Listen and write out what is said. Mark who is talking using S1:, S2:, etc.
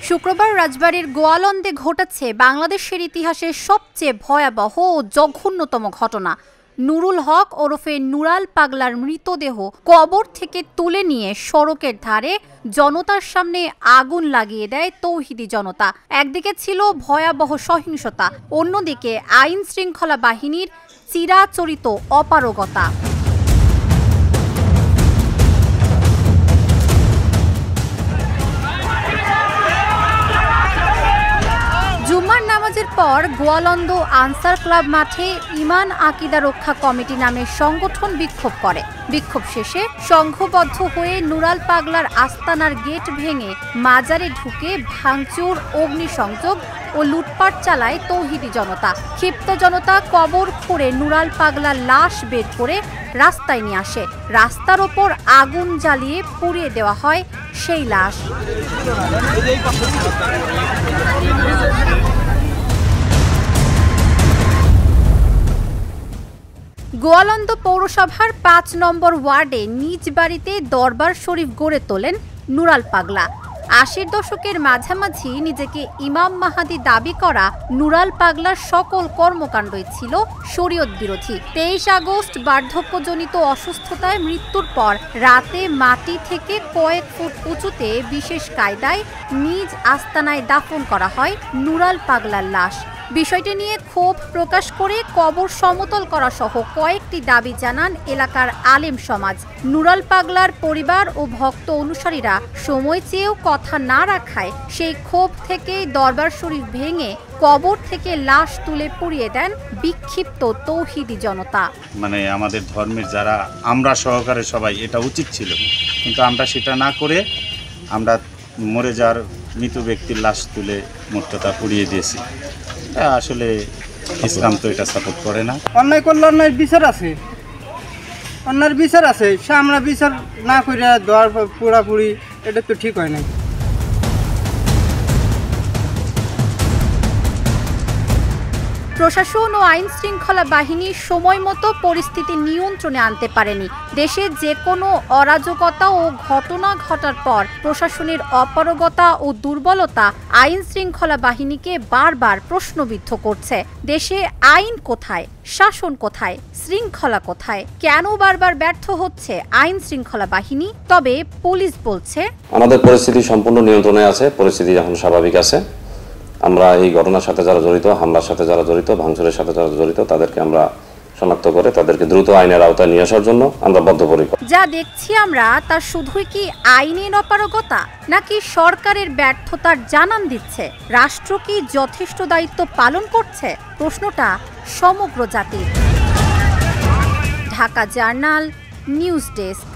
S1: শুক্রবার রাজবাড়ীর গোয়ালন্দে ঘটেছে বাংলাদেশের ইতিহাসের সবচেয়ে ভয়াবহ ও জঘন্যতম ঘটনা। নুরুল হক ওরফে নুরাল পাগলার মৃতদেহ কবর থেকে তুলে নিয়ে সড়কের ধারে জনতার সামনে আগুন লাগিয়ে দেয় তৌহিদি জনতা। একদিকে ছিল ভয়াবহ সহিংসতা, অন্যদিকে আইন শৃঙ্খলা বাহিনীর চিরাচরিত অপারগতা। জুম্মার নামাজের পর গোয়ালন্দ আনসার ক্লাব মাঠে ইমান আকিদা রক্ষা কমিটি নামের সংগঠন বিক্ষোভ করে। বিক্ষোভ শেষে সংঘবদ্ধ হয়ে নুরাল পাগলার আস্তানার গেট ভেঙে মাজারে ঢুকে ভাঙচুর, অগ্নিসংযোগ ও লুটপাট চালায় তৌহিদি জনতা। ক্ষিপ্ত জনতা কবর খুঁড়ে নুরাল পাগলার লাশ বের করে রাস্তায় নিয়ে আসে। রাস্তার ওপর আগুন জ্বালিয়ে পুড়িয়ে দেওয়া হয় সেই লাশ। গোয়ালন্দ পৌরসভার ৫ নম্বর ওয়ার্ডে নিজ বাড়িতে দরবার শরীফ গড়ে তোলেন নুরাল পাগলা। ৮০-র দশকের মাঝামাঝি নিজেকে ইমাম মাহাদি দাবি করা নুরাল পাগলার সকল কর্মকাণ্ডই ছিল শরীয়ত বিরোধী। ২৩ আগস্ট বার্ধক্যজনিত অসুস্থতায় মৃত্যুর পর রাতে মাটি থেকে কয়েক ফুট উঁচুতে বিশেষ কায়দায় নিজ আস্তানায় দাফন করা হয় নুরাল পাগলার লাশ। বিষয়টি নিয়ে ক্ষোভ প্রকাশ করে কবর সমতল করা সহ কয়েকটি দাবি জানান এলাকার আলেম সমাজ। নুরাল পাগলার পরিবার ও ভক্ত অনুসারীরা সময় চেয়েও কথা না রাখায় সেই ক্ষোভ থেকে দরবার শরীফ ভেঙে কবর থেকে লাশ তুলে পুড়িয়ে দেন বিক্ষিপ্ত তৌহিদি জনতা।
S2: মানে আমাদের ধর্মের যারা আমরা সহকারে সবাই এটা উচিত ছিল, কিন্তু আমরা সেটা না করে আমরা মরে যাওয়ার মৃত ব্যক্তির লাশ তুলে মূর্তিটা পুড়িয়ে দিয়েছি। আসলে ইসলাম তো এটা সাপোর্ট করে না।
S3: অন্যায় করলে অন্যায় বিচার আছে, অন্যায়ের বিচার আছে, সে আমরা বিচার না করে দেওয়ার পুরাপুরি এটা তো ঠিক হয় না।
S1: প্রশাসন ও আইন শৃঙ্খলা বাহিনী সময় মতো পরিস্থিতি নিয়ন্ত্রণে আনতে পারেনি। দেশে যে কোনো অরাজকতা ও ঘটনা ঘটার পর প্রশাসনের অপারগতা ও দুর্বলতা আইন শৃঙ্খলা বাহিনীকে বারবার প্রশ্নবিদ্ধ করছে। দেশে আইন কোথায়, শাসন কোথায়, শৃঙ্খলা কোথায়? কেন বারবার ব্যর্থ হচ্ছে আইন শৃঙ্খলা বাহিনী? তবে পুলিশ বলছে,
S4: আমাদের পরিস্থিতি সম্পূর্ণ নিয়ন্ত্রণে আছে, পরিস্থিতি এখন স্বাভাবিক আছে। আমরা এই ঘটনার সাথে যারা জড়িত, হামলার সাথে যারা জড়িত, ভাঙচুরের সাথে যারা জড়িত, তাদেরকে আমরা শনাক্ত করে তাদেরকে দ্রুত আইনের আওতায় নিয়ে আসার জন্য আমরা বদ্ধপরিকর।
S1: যা দেখছি আমরা তা শুধুই কি আইনের অপারগতা, নাকি সরকারের ব্যর্থতার জানান দিচ্ছে? রাষ্ট্র কি যথেষ্ট দায়িত্ব পালন করছে? প্রশ্নটা সমগ্র জাতির। Dhaka journal, news desk.